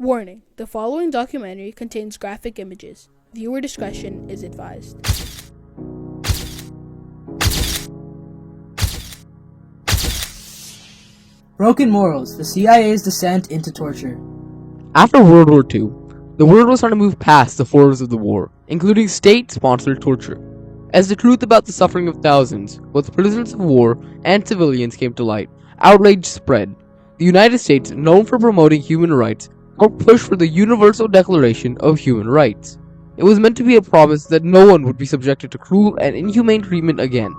Warning: the following documentary contains graphic images. Viewer discretion is advised. Broken Morals, the CIA's descent into torture. After World War II, the world was trying to move past the horrors of the war, including state-sponsored torture. As the truth about the suffering of thousands, both prisoners of war and civilians came to light, outrage spread. The United States, known for promoting human rights, helped push for the Universal Declaration of Human Rights. It was meant to be a promise that no one would be subjected to cruel and inhumane treatment again.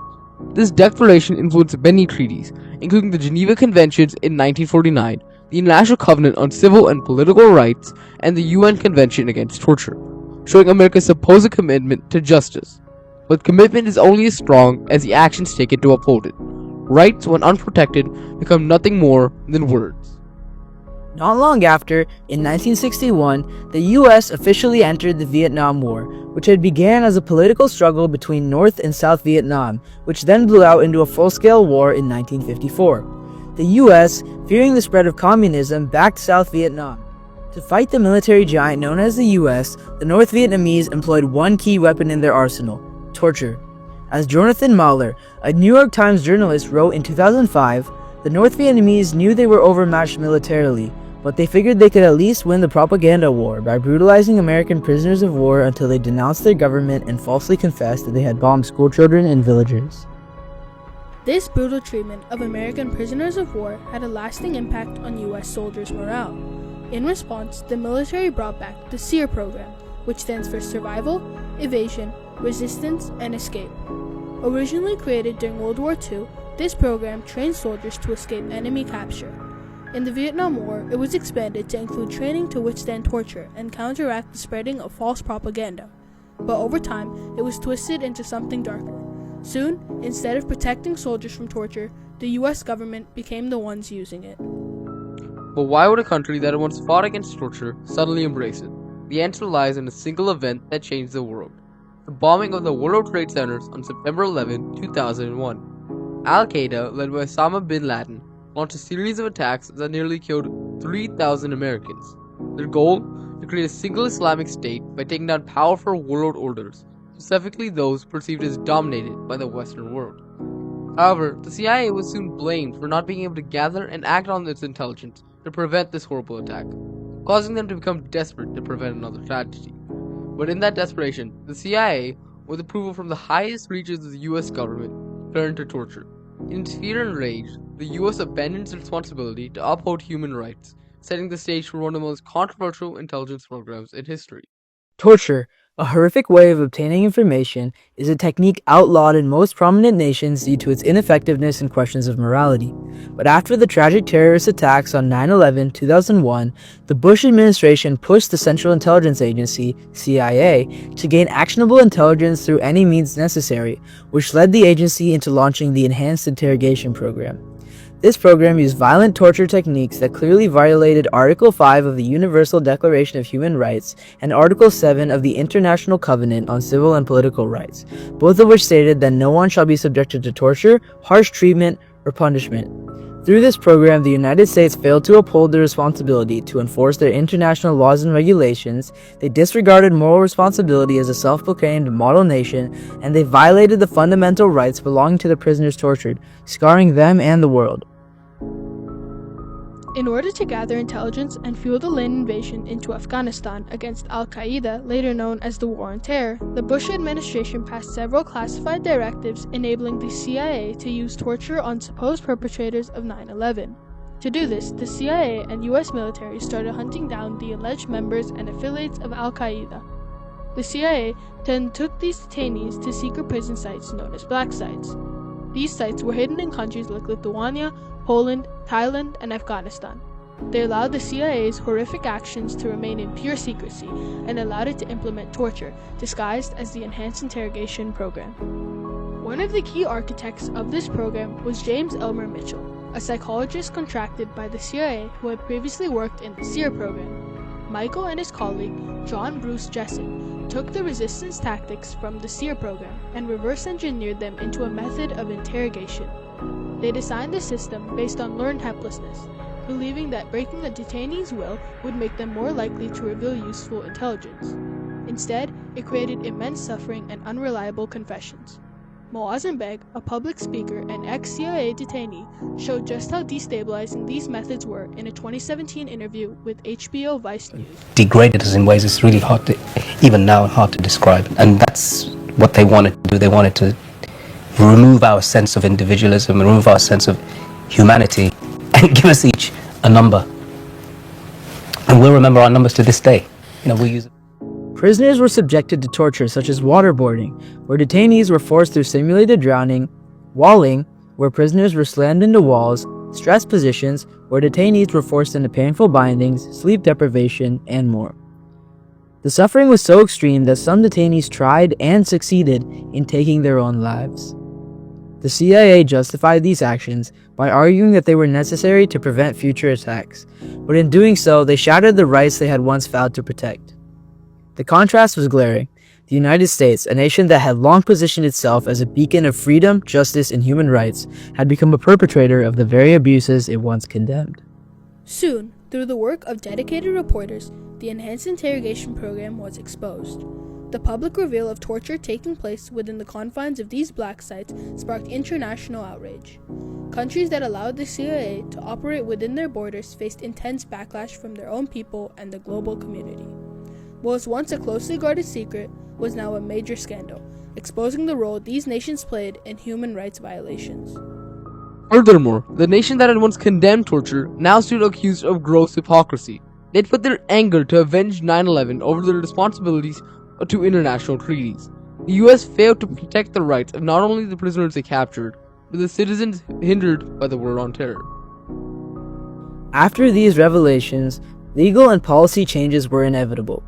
This declaration influenced many treaties, including the Geneva Conventions in 1949, the International Covenant on Civil and Political Rights, and the UN Convention Against Torture, showing America's supposed commitment to justice. But commitment is only as strong as the actions taken to uphold it. Rights, when unprotected, become nothing more than words. Not long after, in 1961, the U.S. officially entered the Vietnam War, which had began as a political struggle between North and South Vietnam, which then blew out into a full-scale war in 1954. The U.S., fearing the spread of communism, backed South Vietnam. To fight the military giant known as the U.S., the North Vietnamese employed one key weapon in their arsenal: torture. As Jonathan Mahler, a New York Times journalist, wrote in 2005, the North Vietnamese knew they were overmatched militarily, but they figured they could at least win the propaganda war by brutalizing American prisoners of war until they denounced their government and falsely confessed that they had bombed schoolchildren and villagers. This brutal treatment of American prisoners of war had a lasting impact on U.S. soldiers' morale. In response, the military brought back the SEER program, which stands for Survival, Evasion, Resistance, and Escape. Originally created during World War II, this program trained soldiers to escape enemy capture. In the Vietnam War, it was expanded to include training to withstand torture and counteract the spreading of false propaganda. But over time, it was twisted into something darker. Soon, instead of protecting soldiers from torture, the U.S. government became the ones using it. But why would a country that had once fought against torture suddenly embrace it? The answer lies in a single event that changed the world: the bombing of the World Trade Centers on September 11, 2001. Al-Qaeda, led by Osama bin Laden, launched a series of attacks that nearly killed 3,000 Americans. Their goal? To create a single Islamic state by taking down powerful world orders, specifically those perceived as dominated by the Western world. However, the CIA was soon blamed for not being able to gather and act on its intelligence to prevent this horrible attack, causing them to become desperate to prevent another tragedy. But in that desperation, the CIA, with approval from the highest reaches of the US government, turned to torture. In its fear and rage, the US abandoned its responsibility to uphold human rights, setting the stage for one of the most controversial intelligence programs in history. Torture, a horrific way of obtaining information, is a technique outlawed in most prominent nations due to its ineffectiveness and questions of morality. But after the tragic terrorist attacks on 9/11, 2001, the Bush administration pushed the Central Intelligence Agency, CIA, to gain actionable intelligence through any means necessary, which led the agency into launching the Enhanced Interrogation Program. This program used violent torture techniques that clearly violated Article 5 of the Universal Declaration of Human Rights and Article 7 of the International Covenant on Civil and Political Rights, both of which stated that no one shall be subjected to torture, harsh treatment, or punishment. Through this program, the United States failed to uphold their responsibility to enforce their international laws and regulations, they disregarded moral responsibility as a self-proclaimed model nation, and they violated the fundamental rights belonging to the prisoners tortured, scarring them and the world. In order to gather intelligence and fuel the land invasion into Afghanistan against Al-Qaeda, later known as the War on Terror, the Bush administration passed several classified directives enabling the CIA to use torture on supposed perpetrators of 9/11. To do this, the CIA and U.S. military started hunting down the alleged members and affiliates of Al-Qaeda. The CIA then took these detainees to secret prison sites known as black sites. These sites were hidden in countries like Lithuania, Poland, Thailand, and Afghanistan. They allowed the CIA's horrific actions to remain in pure secrecy and allowed it to implement torture, disguised as the Enhanced Interrogation Program. One of the key architects of this program was James Elmer Mitchell, a psychologist contracted by the CIA who had previously worked in the SEER program. Michael and his colleague, John Bruce Jessen, took the resistance tactics from the SEER program and reverse engineered them into a method of interrogation. They designed the system based on learned helplessness, believing that breaking the detainees' will would make them more likely to reveal useful intelligence. Instead, it created immense suffering and unreliable confessions. Moazzam Beg, a public speaker and ex-CIA detainee, showed just how destabilizing these methods were in a 2017 interview with HBO Vice News. Degraded us in ways it's really hard to, even now, hard to describe. And that's what they wanted to do. They wanted to remove our sense of individualism, remove our sense of humanity, and give us each a number. And we'll remember our numbers to this day. We'll use it. Prisoners were subjected to torture such as waterboarding, where detainees were forced through simulated drowning, walling, where prisoners were slammed into walls, stress positions, where detainees were forced into painful bindings, sleep deprivation, and more. The suffering was so extreme that some detainees tried and succeeded in taking their own lives. The CIA justified these actions by arguing that they were necessary to prevent future attacks, but in doing so, they shattered the rights they had once vowed to protect. The contrast was glaring. The United States, a nation that had long positioned itself as a beacon of freedom, justice, and human rights, had become a perpetrator of the very abuses it once condemned. Soon, through the work of dedicated reporters, the enhanced interrogation program was exposed. The public reveal of torture taking place within the confines of these black sites sparked international outrage. Countries that allowed the CIA to operate within their borders faced intense backlash from their own people and the global community. What was once a closely guarded secret was now a major scandal, exposing the role these nations played in human rights violations. Furthermore, the nation that had once condemned torture now stood accused of gross hypocrisy. They'd put their anger to avenge 9/11 over their responsibilities to international treaties. The US failed to protect the rights of not only the prisoners they captured, but the citizens hindered by the war on terror. After these revelations, legal and policy changes were inevitable.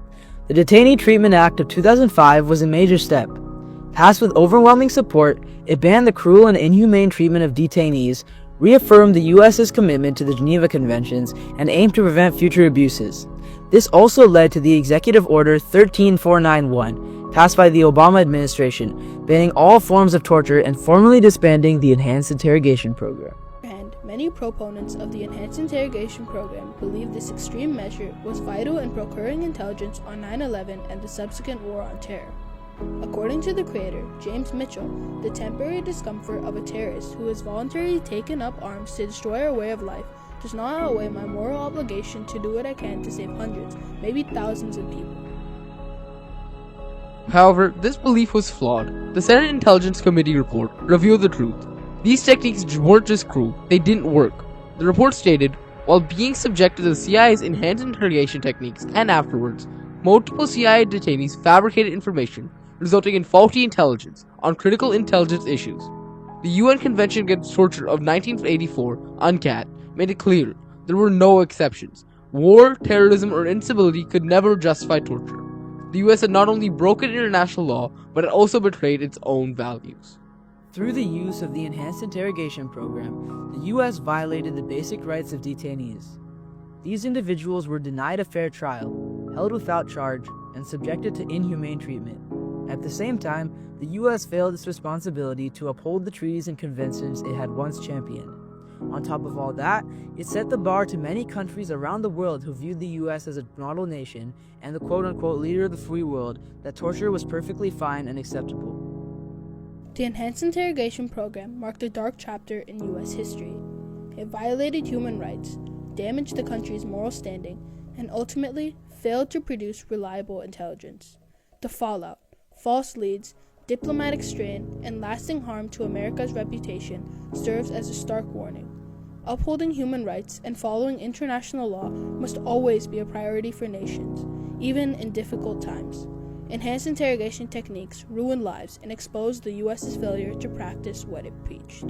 The Detainee Treatment Act of 2005 was a major step. Passed with overwhelming support, it banned the cruel and inhumane treatment of detainees, reaffirmed the US's commitment to the Geneva Conventions, and aimed to prevent future abuses. This also led to the Executive Order 13491, passed by the Obama administration, banning all forms of torture and formally disbanding the Enhanced Interrogation Program. Many proponents of the Enhanced Interrogation Program believe this extreme measure was vital in procuring intelligence on 9/11 and the subsequent war on terror. According to the creator, James Mitchell, the temporary discomfort of a terrorist who has voluntarily taken up arms to destroy our way of life does not outweigh my moral obligation to do what I can to save hundreds, maybe thousands of people. However, this belief was flawed. The Senate Intelligence Committee report revealed the truth. These techniques weren't just cruel, they didn't work. The report stated, while being subjected to the CIA's enhanced interrogation techniques and afterwards, multiple CIA detainees fabricated information, resulting in faulty intelligence on critical intelligence issues. The UN Convention Against Torture of 1984, UNCAT, made it clear there were no exceptions. War, terrorism, or instability could never justify torture. The US had not only broken international law, but had also betrayed its own values. Through the use of the Enhanced Interrogation Program, the U.S. violated the basic rights of detainees. These individuals were denied a fair trial, held without charge, and subjected to inhumane treatment. At the same time, the U.S. failed its responsibility to uphold the treaties and conventions it had once championed. On top of all that, it set the bar to many countries around the world who viewed the U.S. as a model nation and the quote-unquote leader of the free world that torture was perfectly fine and acceptable. The Enhanced Interrogation Program marked a dark chapter in U.S. history. It violated human rights, damaged the country's moral standing, and ultimately failed to produce reliable intelligence. The fallout, false leads, diplomatic strain, and lasting harm to America's reputation serves as a stark warning. Upholding human rights and following international law must always be a priority for nations, even in difficult times. Enhanced interrogation techniques ruined lives and exposed the U.S.'s failure to practice what it preached.